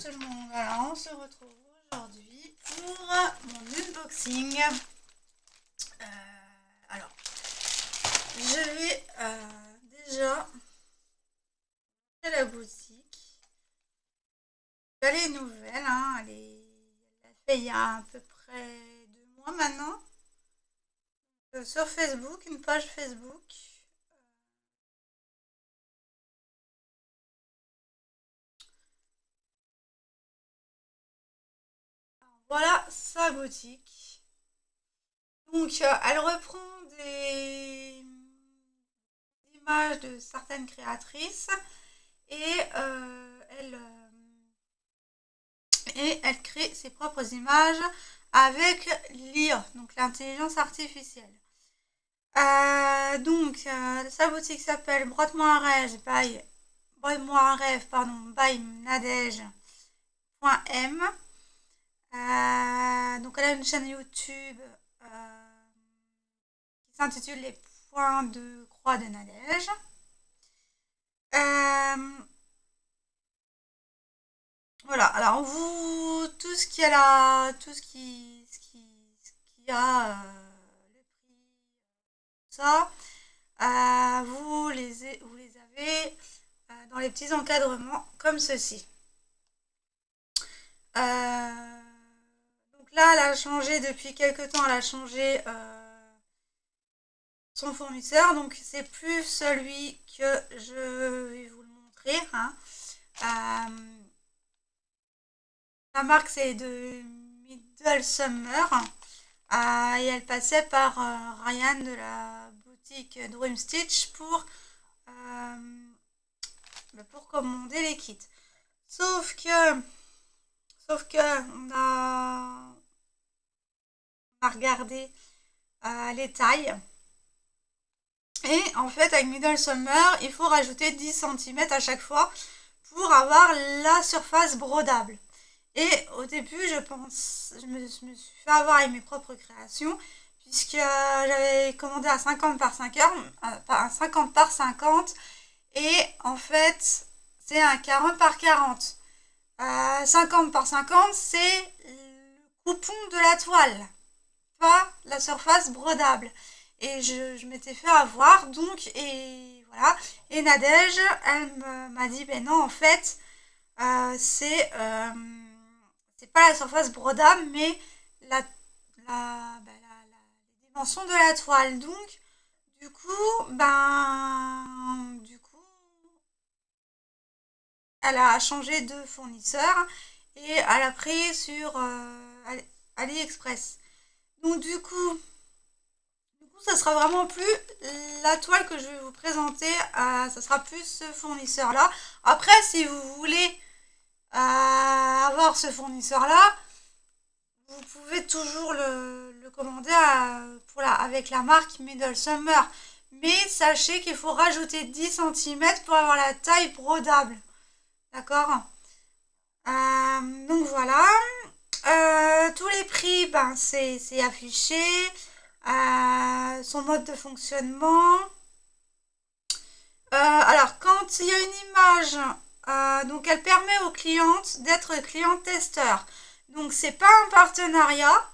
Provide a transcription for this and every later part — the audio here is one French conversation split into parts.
tout le monde, alors on se retrouve aujourd'hui pour mon unboxing. Alors, je vais déjà à la boutique. Elle est nouvelle, hein, elle a fait il y a à peu près 2 mois maintenant. Sur Facebook, une page Facebook. Voilà sa boutique. Donc, elle reprend des images de certaines créatrices et elle crée ses propres images avec l'IA, donc l'intelligence artificielle. Sa boutique s'appelle Brode-moi un rêve by Nadège.m. Donc elle a une chaîne YouTube qui s'intitule Les points de croix de Nadège. Voilà, alors tout ce qui a le prix, ça, vous les avez dans les petits encadrements comme ceci. Donc là, elle a changé depuis quelques temps, elle a changé son fournisseur, donc c'est plus celui que je vais vous le montrer, hein. La marque c'est de Middle Summer et elle passait par Ryan de la boutique Dream Stitch pour commander les kits. Sauf que on a regardé les tailles. Et en fait, avec Middle Summer, il faut rajouter 10 cm à chaque fois pour avoir la surface brodable. Et au début, je me suis fait avoir avec mes propres créations, puisque j'avais commandé à 50 par 50 par 50, et en fait, c'est un 40 par 40. 50 par 50, c'est le coupon de la toile, pas la surface brodable. Et je m'étais fait avoir, donc, et voilà. Et Nadège, elle m'a dit, ben non, en fait, c'est pas la surface brodable, mais les dimensions de la toile. Donc, du coup, elle a changé de fournisseur et elle a pris sur AliExpress. Donc, du coup, ça sera vraiment plus la toile que je vais vous présenter, ça sera plus ce fournisseur là. Après, si vous voulez avoir ce fournisseur là, vous pouvez toujours le commander avec la marque Middle Summer, mais sachez qu'il faut rajouter 10 cm pour avoir la taille brodable, d'accord. Donc voilà. Tous les prix, c'est affiché. Son mode de fonctionnement. Alors, quand il y a une image, donc elle permet aux clientes d'être clientes testeurs. Donc, c'est pas un partenariat.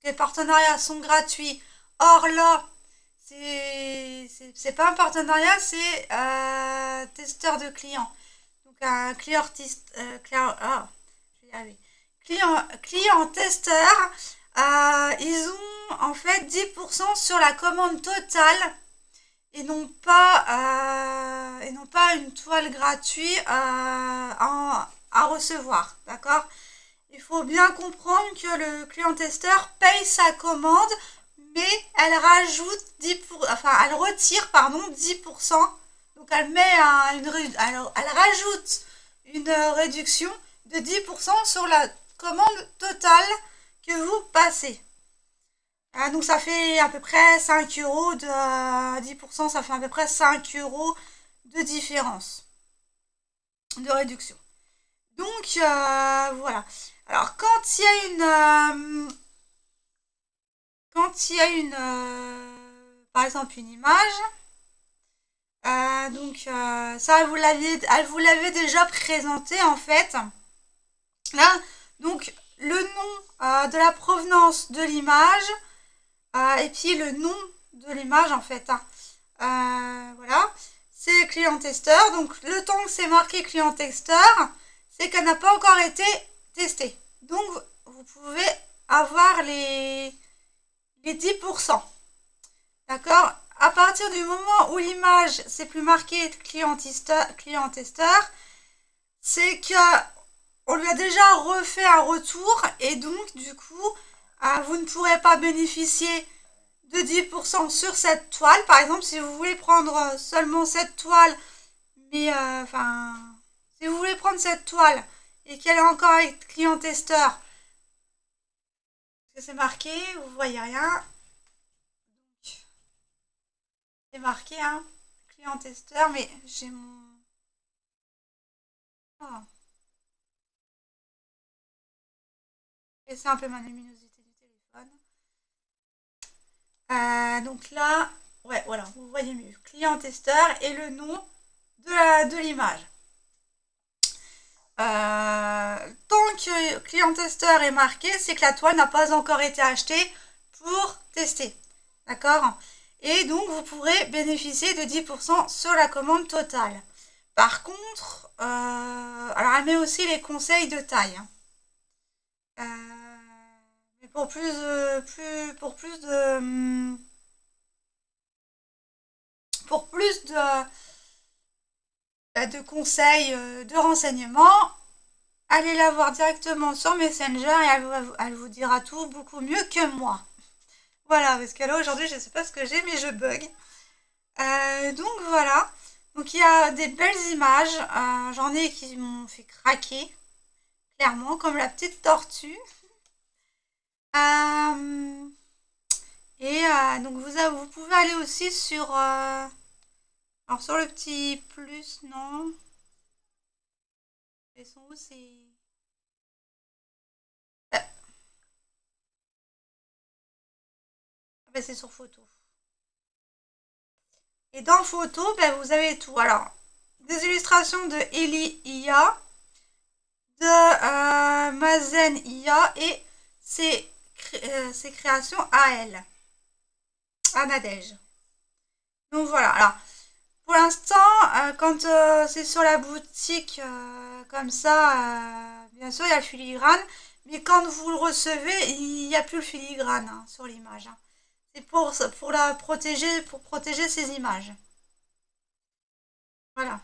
Les partenariats sont gratuits. Or là, c'est pas un partenariat, c'est testeur de clients. Donc, un client testeur. Ils ont en fait 10% sur la commande totale et non pas une toile gratuite à recevoir, d'accord. Il faut bien comprendre que le client testeur paye sa commande, mais elle retire 10%. Donc elle rajoute une réduction de 10% sur la commande totale que vous passez. Donc ça fait à peu près 5 euros de 10%, ça fait à peu près 5 euros de différence de réduction. Donc voilà. Alors quand il y a une par exemple une image, ça elle vous l'avait déjà présenté en fait. Là, donc le nom de la provenance de l'image et puis le nom de l'image en fait. Voilà, c'est client testeur. Donc le temps que c'est marqué client testeur, c'est qu'elle n'a pas encore été testée. Donc vous pouvez avoir les 10%. D'accord? À partir du moment où l'image c'est plus marqué client testeur, c'est qu'on lui a déjà refait un retour et donc du coup vous ne pourrez pas bénéficier de 10% sur cette toile. Par exemple, si vous voulez prendre seulement cette toile, mais si vous voulez prendre cette toile et qu'elle est encore avec client testeur, c'est marqué, vous voyez rien. C'est marqué, hein, client testeur, mais j'ai mon... Oh. C'est un peu ma luminosité du téléphone. Donc là, ouais, voilà, vous voyez mieux. Client testeur et le nom de l'image. Tant que client testeur est marqué, c'est que la toile n'a pas encore été achetée pour tester. D'accord? Et donc, vous pourrez bénéficier de 10% sur la commande totale. Par contre, alors elle met aussi les conseils de taille. Mais pour plus de, de conseils, de renseignements, allez la voir directement sur Messenger et elle vous dira tout beaucoup mieux que moi. Voilà, parce que là aujourd'hui je sais pas ce que j'ai mais je bug. Donc voilà. Donc il y a des belles images. J'en ai qui m'ont fait craquer, clairement, comme la petite tortue. Et donc vous pouvez aller aussi sur... alors sur le petit plus, non. Ils sont où ces... Ben, c'est sur photo. Et dans photo, ben, vous avez tout. Alors, des illustrations de Eli IA, de Mazen IA et ses créations à elle, à Nadège. Donc voilà. Alors, pour l'instant, quand c'est sur la boutique comme ça, bien sûr, il y a le filigrane. Mais quand vous le recevez, il n'y a plus le filigrane hein, sur l'image. Hein. C'est pour la protéger, pour protéger ces images. Voilà.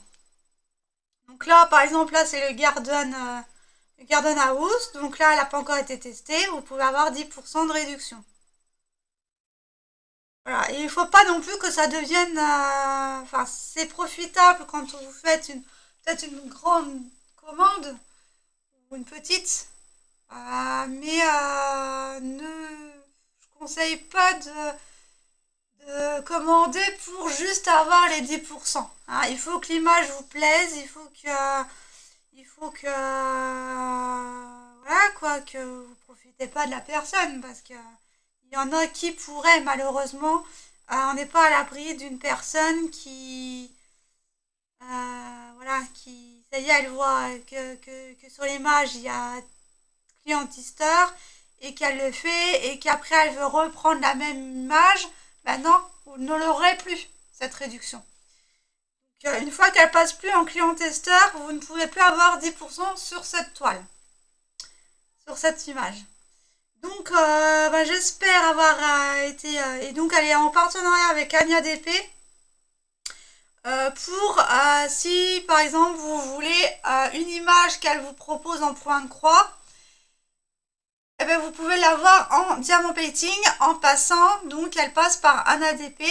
Donc là, par exemple, là, c'est le Garden House. Donc là, elle n'a pas encore été testée. Vous pouvez avoir 10% de réduction. Voilà. Et il ne faut pas non plus que ça devienne... Enfin, c'est profitable quand vous faites peut-être une grande commande ou une petite. Mais je conseille pas de commander pour juste avoir les 10%. Hein. Il faut que l'image vous plaise, voilà quoi, que vous profitez pas de la personne parce que il y en a qui pourraient malheureusement, on n'est pas à l'abri d'une personne qui, voilà, qui, ça y est, elle voit que sur l'image il y a client testeur et qu'elle le fait et qu'après elle veut reprendre la même image, ben non, vous ne l'aurez plus cette réduction. Donc, une fois qu'elle passe plus en client testeur, vous ne pouvez plus avoir 10% sur cette toile, sur cette image. Donc j'espère avoir été... et donc elle est en partenariat avec Ania DP pour si par exemple vous voulez une image qu'elle vous propose en point de croix, eh bien, vous pouvez l'avoir en diamant painting en passant, donc elle passe par Ania DP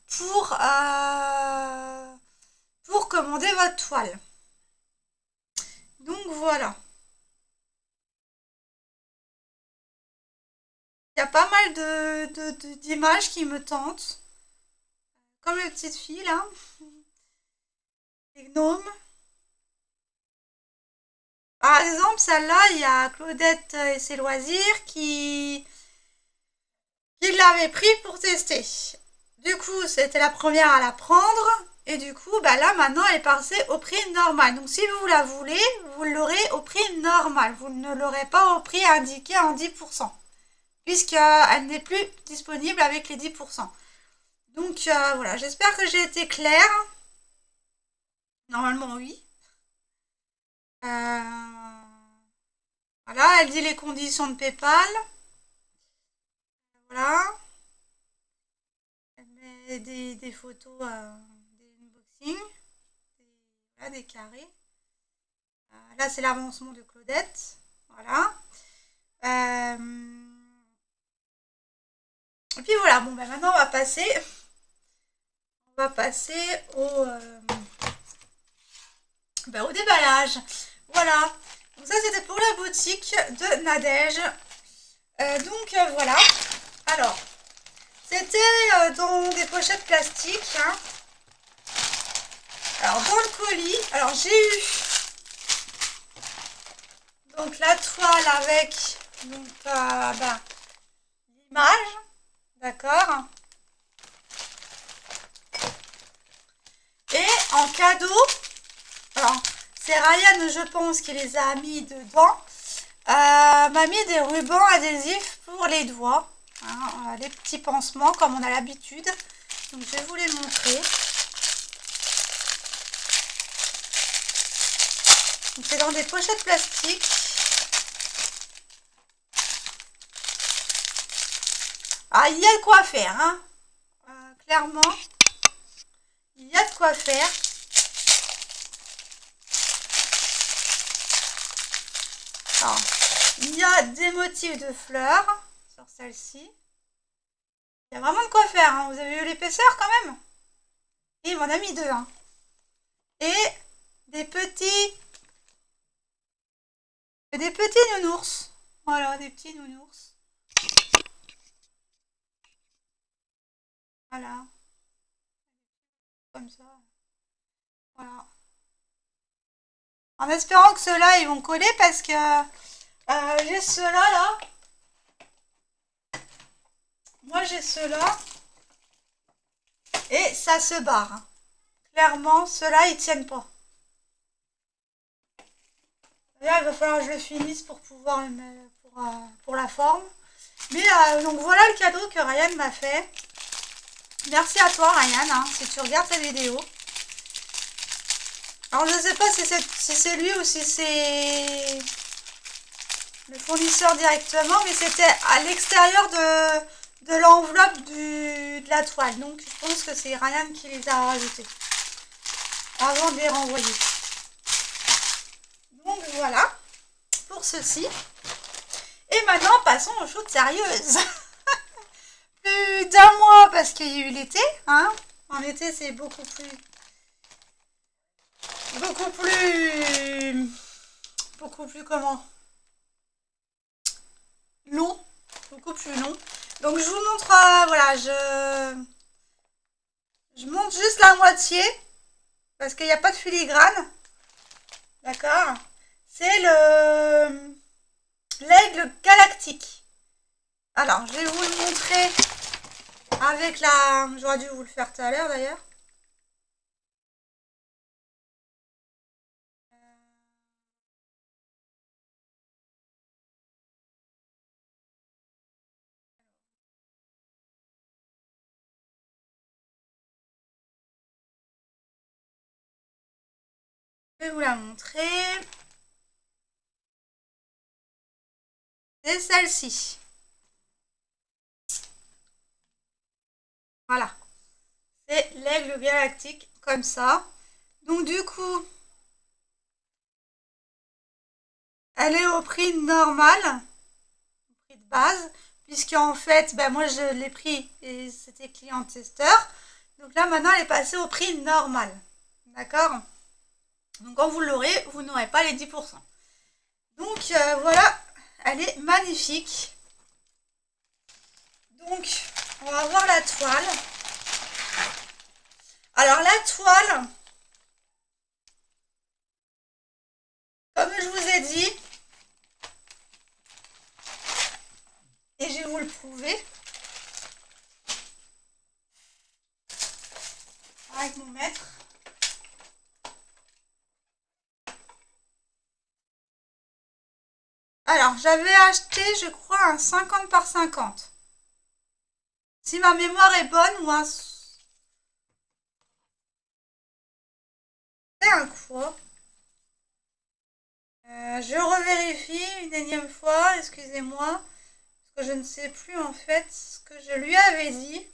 pour commander votre toile. Donc voilà. Il y a pas mal d'images qui me tentent. Comme les petites filles là. Les gnomes. Par exemple, celle-là, il y a Claudette et ses loisirs qui l'avaient pris pour tester. Du coup, c'était la première à la prendre. Et du coup, bah là, maintenant, elle est passée au prix normal. Donc, si vous la voulez, vous l'aurez au prix normal. Vous ne l'aurez pas au prix indiqué en 10%, puisqu'elle n'est plus disponible avec les 10%. Donc, voilà, j'espère que j'ai été claire. Normalement, oui. Voilà, elle dit les conditions de PayPal. Voilà. Elle met des photos, des unboxings. Voilà, des carrés. Là, c'est l'avancement de Claudette. Voilà. Et puis voilà, bon, ben maintenant, on va passer au déballage. Voilà. Donc ça, c'était pour la boutique de Nadège. Voilà. Alors, c'était dans des pochettes plastiques. Hein. Alors, dans le colis, alors j'ai eu donc la toile avec l'image. D'accord. Et en cadeau, alors c'est Ryan, je pense, qui les a mis dedans. M'a mis des rubans adhésifs pour les doigts. Hein, les petits pansements comme on a l'habitude. Donc je vais vous les montrer. C'est dans des pochettes plastiques. Ah, il y a de quoi faire, hein. Clairement, il y a de quoi faire. Alors, il y a des motifs de fleurs sur celle-ci. Il y a vraiment de quoi faire, hein. Vous avez vu l'épaisseur quand même? Et il m'en a mis deux. Hein. Et des petits nounours. Voilà, des petits nounours. Voilà. Comme ça. Voilà. En espérant que ceux-là, ils vont coller parce que j'ai ceux-là, là. Moi, j'ai ceux-là. Et ça se barre. Hein. Clairement, ceux-là, ils tiennent pas. Là, il va falloir que je le finisse pour pouvoir le mettre pour la forme. Mais donc voilà le cadeau que Ryan m'a fait. Merci à toi Ryan, hein, si tu regardes cette vidéo. Alors je ne sais pas si c'est lui ou si c'est le fournisseur directement, mais c'était à l'extérieur de l'enveloppe de la toile. Donc je pense que c'est Ryan qui les a rajoutés avant de les renvoyer. Donc voilà pour ceci. Et maintenant passons aux choses sérieuses. Plus d'un mois parce qu'il y a eu l'été. Hein. En été c'est beaucoup plus comment, long, beaucoup plus long. Donc je vous montre, voilà, je monte juste la moitié parce qu'il n'y a pas de filigrane, d'accord. C'est l'aigle galactique. Alors je vais vous le montrer avec la, j'aurais dû vous le faire tout à l'heure d'ailleurs. Je vais vous la montrer. C'est celle-ci. Voilà. C'est l'aigle galactique, comme ça. Donc du coup, elle est au prix normal, au prix de base, puisqu'en fait, ben moi je l'ai pris et c'était client testeur. Donc là maintenant, elle est passée au prix normal. D'accord? Donc quand vous l'aurez, vous n'aurez pas les 10%. Donc voilà, elle est magnifique. Donc, on va voir la toile. Alors la toile, comme je vous ai dit, et je vais vous le prouver avec mon mètre. Alors, j'avais acheté, je crois, un 50 par 50. Si ma mémoire est bonne, ou un... C'est un quoi? Je revérifie une énième fois, excusez-moi, parce que je ne sais plus en fait ce que je lui avais dit.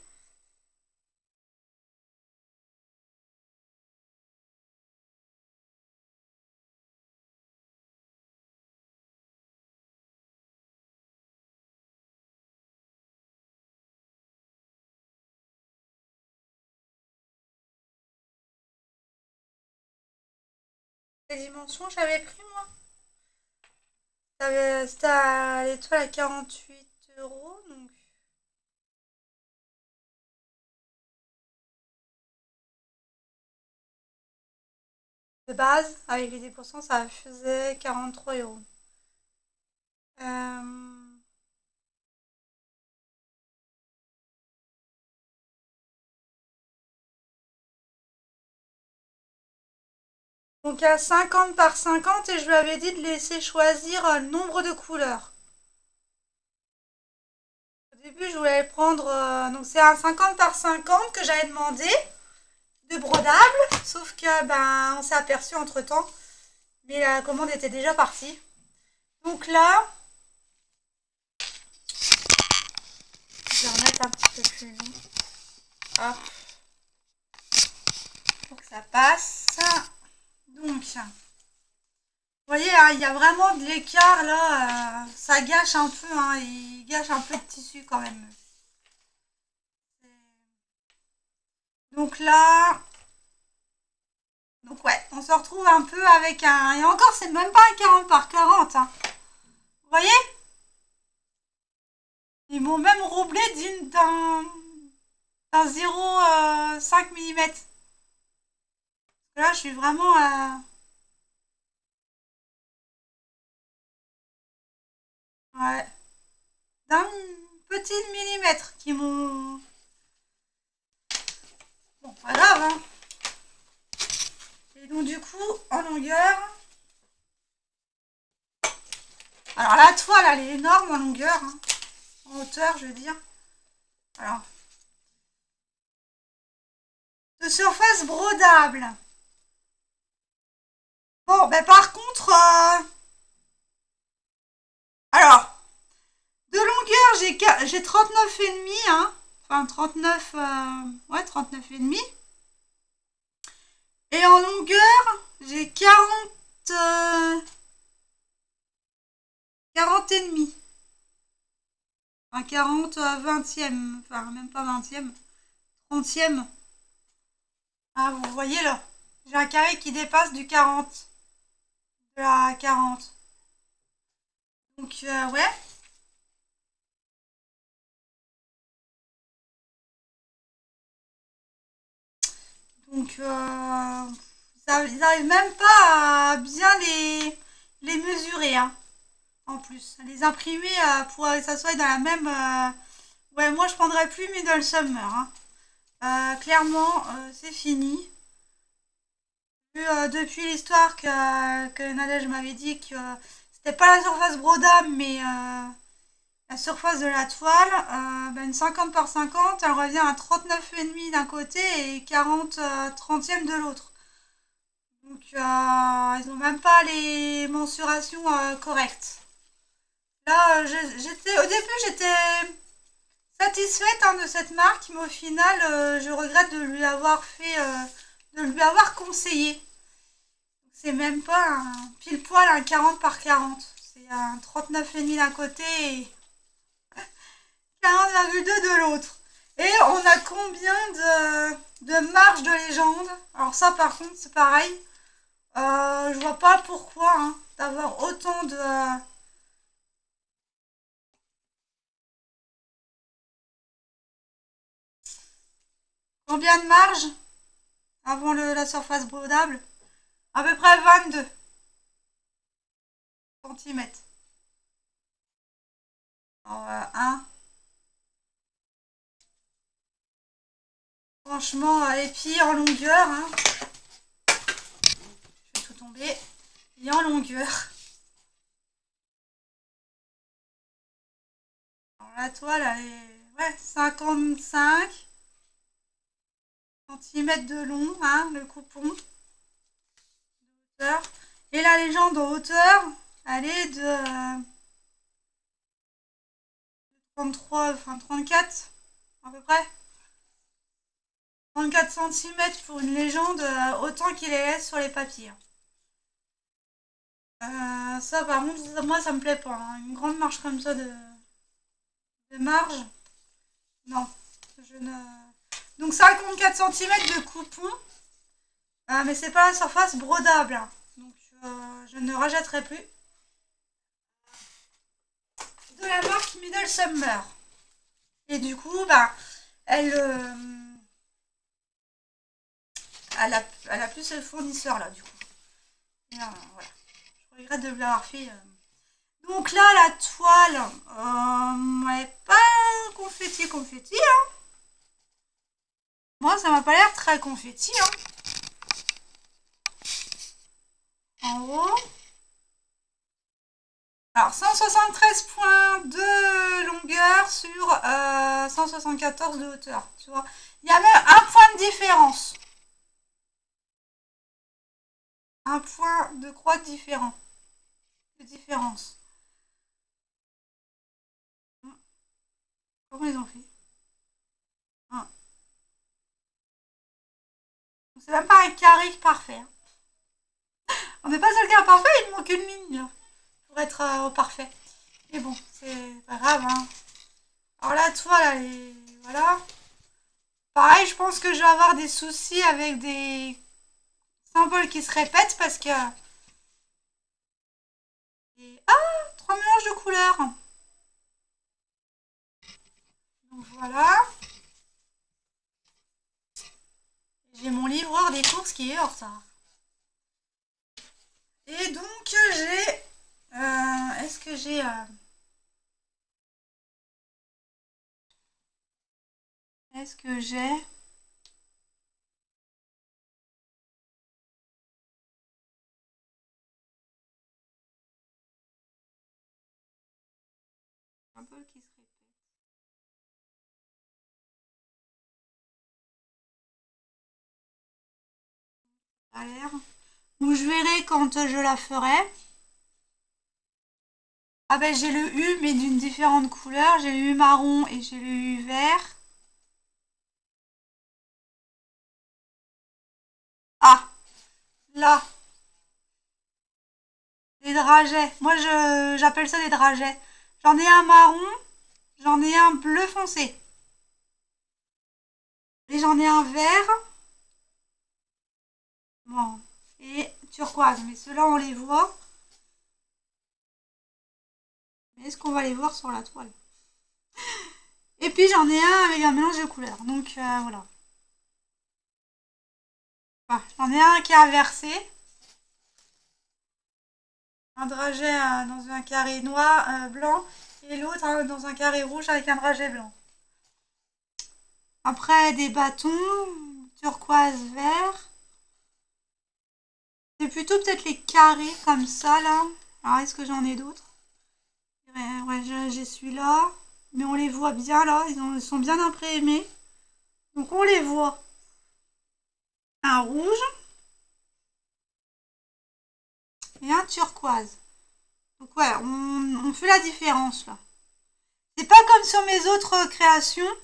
Les dimensions, j'avais pris moi. C'était à l'étoile à 48 €, donc de base, avec les 10%, ça faisait 43 €. Euh, Donc à 50 par 50 et je lui avais dit de laisser choisir le nombre de couleurs. Au début, je voulais prendre... donc c'est un 50 par 50 que j'avais demandé de brodable, sauf que ben on s'est aperçu entre-temps, mais la commande était déjà partie. Donc là, je vais remettre un petit peu plus long. Hop. Pour que ça passe. Donc, vous voyez, hein, il y a vraiment de l'écart là. Ça gâche un peu, hein, il gâche un peu de tissu quand même. Donc là, donc ouais, on se retrouve un peu avec un... Et encore, c'est même pas un 40 par 40. Hein. Vous voyez? Ils m'ont même roublé d'un 0,5 mm. Là, je suis vraiment ouais, d'un petit millimètre qui m'ont... Bon, pas grave, hein. Et donc, du coup, en longueur... Alors, la toile, elle est énorme en longueur. Hein. En hauteur, je veux dire. Alors, de surface brodable. Bon, ben par contre... alors, de longueur, j'ai 39,5, hein. Enfin, 39... ouais, 39,5. Et en longueur, j'ai 40 et demi. Enfin, 40 vingtième. Enfin, même pas vingtième. 30e. Ah, vous voyez là. J'ai un carré qui dépasse du 40. De la 40. Donc, ouais. Donc, ils n'arrivent même pas à bien les mesurer, hein, en plus. Les imprimer pour que ça soit dans la même... Ouais, moi, je prendrais plus Middle Summer. Hein. Clairement, c'est fini. Depuis l'histoire que Nadège m'avait dit que c'était pas la surface brodable, mais la surface de la toile, ben une 50 par 50, elle revient à 39,5 d'un côté et 40 trentièmes de l'autre. Donc ils n'ont même pas les mensurations correctes. Là, au début, j'étais satisfaite hein, de cette marque, mais au final, je regrette de lui avoir de lui avoir conseillé. C'est même pas un pile poil un 40 par 40. C'est un 39,5 d'un côté et 40,2 de l'autre. Et on a combien de marge de légende? Alors ça par contre c'est pareil. Je vois pas pourquoi hein, d'avoir autant de... combien de marge avant la surface brodable? À peu près 22 centimètres. Alors, 1. Franchement, et puis en longueur, hein, je vais tout tomber. Et en longueur, la toile, elle est 55 cm de long, hein, le coupon de hauteur. Et la légende en hauteur, elle est de 33, enfin 34 à peu près. 34 cm pour une légende, autant qu'il est sur les papiers. Ça, par contre, moi, ça me plaît pas, hein. Une grande marge comme ça de marge, non. Je ne... Donc 54 cm de coupon, mais c'est pas la surface brodable, hein. Donc je ne rachèterai plus. De la marque Middle Summer. Et du coup, bah, elle a plus le fournisseur là, du coup. Et, voilà. Je regrette de l'avoir fait. Donc là, la toile, elle est pas confetti, hein. Moi, ça m'a pas l'air très confetti, hein. En haut. Alors, 173 points de longueur sur 174 de hauteur. Tu vois, il y a même un point de différence. Un point de croix différent. De différence. Comment ils ont fait? C'est même pas un carré parfait, hein. On n'est pas sur le carré parfait, il manque une ligne pour être au parfait. Mais bon, c'est pas grave, hein. Alors la toile, elle est... Voilà. Pareil, je pense que je vais avoir des soucis avec des symboles qui se répètent parce que... Ah, 3 mélanges de couleurs. Donc voilà. J'ai mon livreur des courses qui est en retard. Et donc j'ai... Est-ce que j'ai... Est-ce que j'ai... Un peu qui se répète. À l'air. Donc je verrai quand je la ferai. Ah ben j'ai le U mais d'une différente couleur. J'ai le U marron et j'ai le U vert. Ah, là. Des dragées. Moi j'appelle ça des dragées. J'en ai un marron, j'en ai un bleu foncé. Et j'en ai un vert. Bon. Et turquoise. Mais ceux-là on les voit. Mais est-ce qu'on va les voir sur la toile? Et puis j'en ai un avec un mélange de couleurs. Donc voilà. Enfin, j'en ai un qui est inversé. Un dragé dans un carré noir, blanc. Et l'autre dans un carré rouge avec un dragé blanc. Après des bâtons. Turquoise, vert. C'est plutôt peut-être les carrés comme ça là. Alors est-ce que j'en ai d'autres? Ouais, j'ai celui-là. Mais on les voit bien là. Ils sont bien imprimés. Donc on les voit. Un rouge. Et un turquoise. Donc ouais, on fait la différence là. C'est pas comme sur mes autres créations.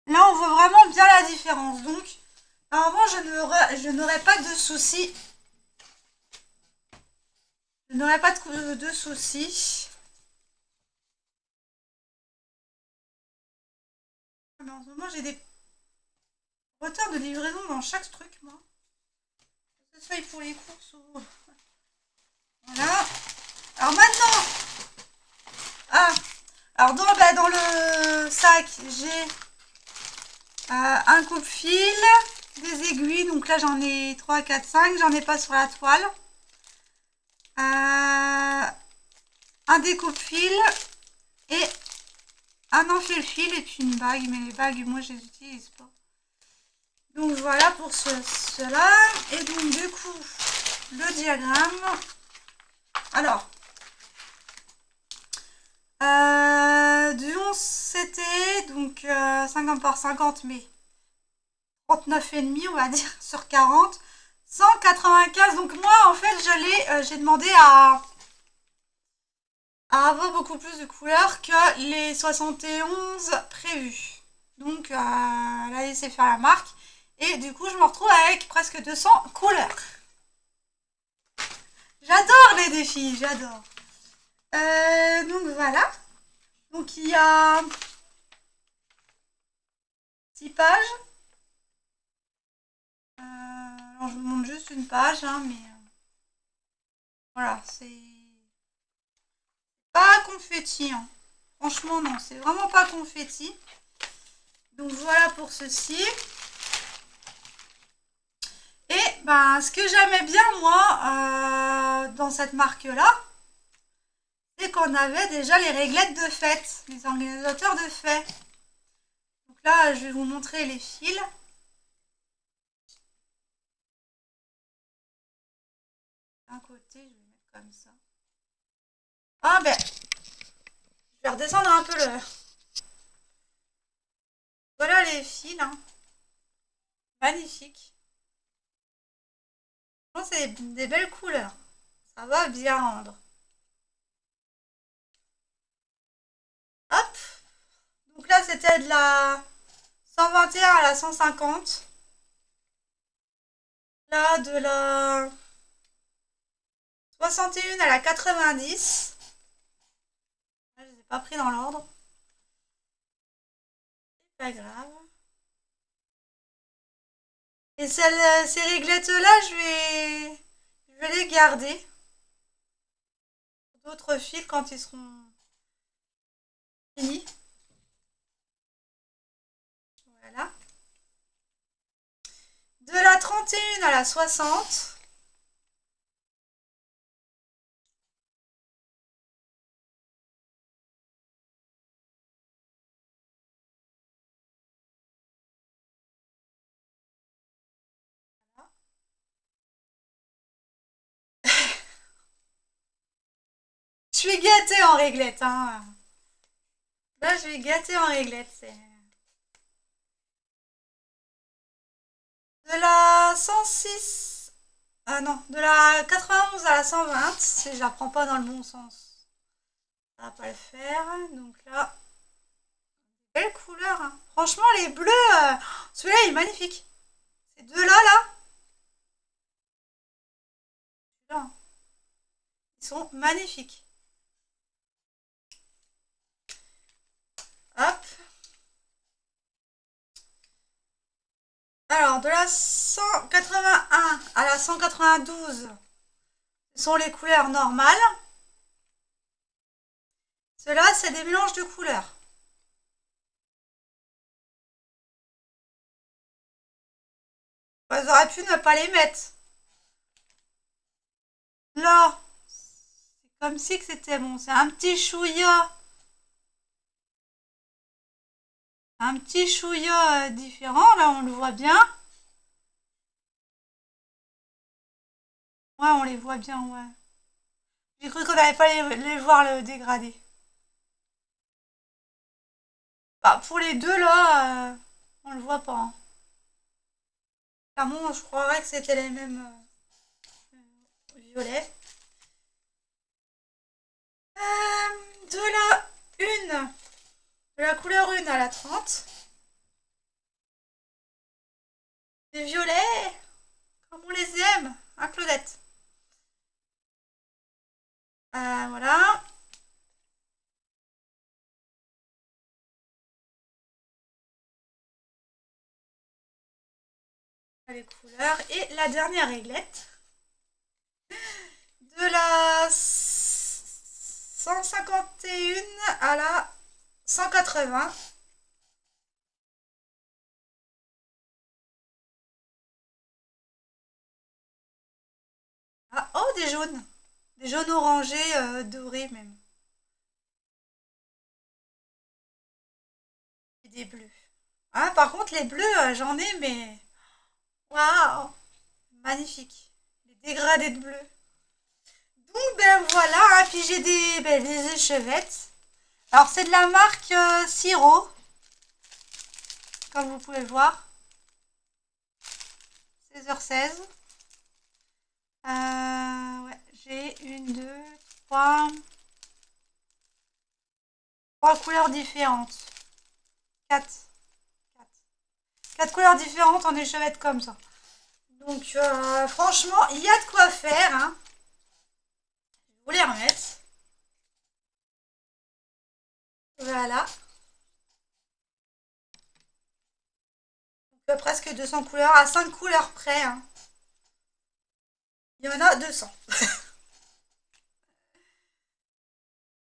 Là, on voit vraiment bien la différence. Donc, normalement, je n'aurai pas de soucis. Je n'aurai pas de soucis. Mais en ce moment, j'ai des retards de livraison dans chaque truc, moi. Que ce soit pour les courses ou... Voilà. Alors maintenant... Ah, alors dans le sac, j'ai un coupe-fil, des aiguilles. Donc là, j'en ai 3, 4, 5. J'en ai pas sur la toile. Un découpe-fil et un enfile-fil et puis une bague. Mais les bagues, moi, je les utilise pas. Donc voilà pour cela. Et donc du coup, le diagramme. Alors, du 11 CT, donc 50 par 50, mais 39,5 on va dire sur 40. 195, donc moi en fait j'ai demandé à avoir beaucoup plus de couleurs que les 71 prévus. Donc elle a laissé faire la marque. Et du coup je me retrouve avec presque 200 couleurs. J'adore les défis, j'adore. Donc voilà. Donc il y a 6 pages. Alors je vous montre juste une page, hein, mais voilà, c'est pas confetti. Hein. Franchement non, c'est vraiment pas confetti. Donc voilà pour ceci. Et ben, ce que j'aimais bien moi dans cette marque-là, c'est qu'on avait déjà les réglettes de fête, les organisateurs de fête. Donc là, je vais vous montrer les fils. D'un côté, je vais mettre comme ça. Ah ben, je vais redescendre un peu le... Voilà les fils, hein. Magnifique. C'est des belles couleurs. Ça va bien rendre. Hop. Donc là, c'était de la 121 à la 150. Là, de la 61 à la 90. Je ne les ai pas pris dans l'ordre. C'est pas grave. Et ces réglettes-là, je vais les garder. D'autres fils quand ils seront finis. Voilà. De la 31 à la 60. Je suis gâtée en réglette. Hein. Là, je vais gâter en réglette. De la 106... Ah non, de la 91 à la 120, si je la prends pas dans le bon sens. Ça va pas le faire. Donc là, belle couleur. Hein. Franchement, les bleus, celui-là, il est magnifique. Ces deux-là, là, ils sont magnifiques. Hop. Alors, de la 181 à la 192, ce sont les couleurs normales. Ceux-là, c'est des mélanges de couleurs. Ils auraient pu ne pas les mettre. Là, c'est comme si que c'était bon. C'est un petit chouïa. Un petit chouïa différent. Là, on le voit bien. Ouais, on les voit bien, ouais. J'ai cru qu'on n'allait pas les voir le dégradé. Bah, pour les deux, là, on le voit pas. Hein. Clairement, je croirais que c'était les mêmes violets. De la 1, de la couleur 1 à la 30. Des violets, comme on les aime, hein, Claudette. Voilà. Les couleurs. Et la dernière réglette. De la 151 à la 180. Ah, oh, des jaunes. Des jaunes orangés, dorés même. Et des bleus. Ah, par contre, les bleus, j'en ai, mais... Waouh! Magnifique. Les dégradés de bleu. Donc, ben voilà. Hein, puis j'ai des échevettes. Alors c'est de la marque Siro, comme vous pouvez le voir. 16h16. Ouais, j'ai une, deux, trois couleurs différentes. Quatre. Quatre couleurs différentes en échevette comme ça. Donc franchement, il y a de quoi faire. Hein. Je vais vous les remettre. Voilà. Donc, presque 200 couleurs, à 5 couleurs près. Hein. Il y en a 200.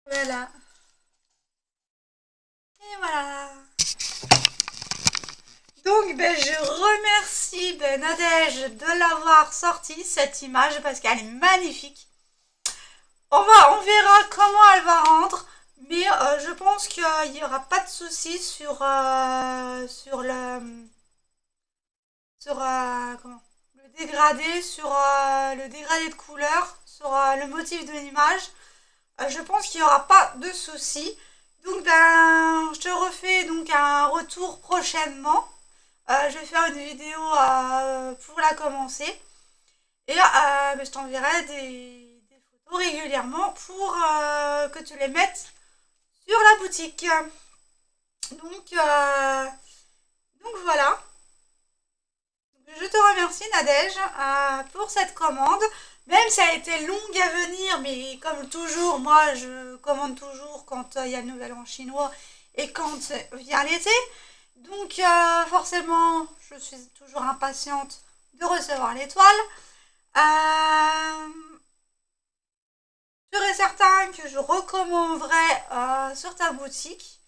Voilà. Et voilà. Donc je remercie Nadège de l'avoir sorti cette image parce qu'elle est magnifique. On verra comment elle va rendre, mais je pense qu'il n'y aura pas de souci sur le dégradé, sur le dégradé de couleur, sur le motif de l'image. Je pense qu'il n'y aura pas de souci. Donc je te refais donc un retour prochainement. Je vais faire une vidéo pour la commencer. Et je t'enverrai des photos régulièrement pour que tu les mettes sur la boutique. Donc, donc voilà. Je te remercie Nadège pour cette commande. Même si elle a été longue à venir, mais comme toujours, moi je commande toujours quand il y a le nouvel an chinois et quand vient l'été. Donc forcément, je suis toujours impatiente de recevoir l'étoile. Sûr et certain que je recommanderai sur ta boutique.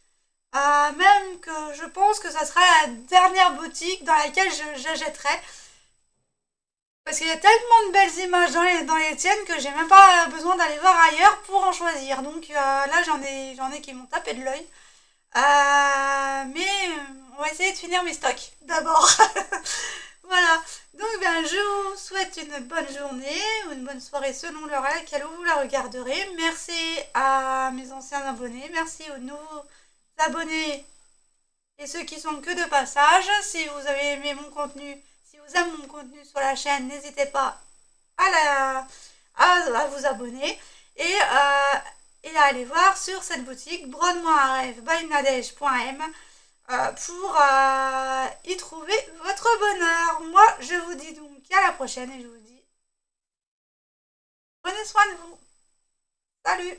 Même que je pense que ça sera la dernière boutique dans laquelle j'achèterai. Parce qu'il y a tellement de belles images dans les tiennes que j'ai même pas besoin d'aller voir ailleurs pour en choisir. Donc là j'en ai qui m'ont tapé de l'œil. Mais on va essayer de finir mes stocks d'abord. Voilà. Donc je vous souhaite une bonne journée ou une bonne soirée selon l'heure à laquelle vous la regarderez. Merci à mes anciens abonnés. Merci aux nouveaux abonnés et ceux qui sont que de passage. Si vous avez aimé mon contenu, si vous aimez mon contenu sur la chaîne, n'hésitez pas à vous abonner et à aller voir sur cette boutique brode-moi un rêve by nadège.m pour y trouver votre bonheur. Moi, je vous dis donc à la prochaine et je vous dis prenez soin de vous. Salut!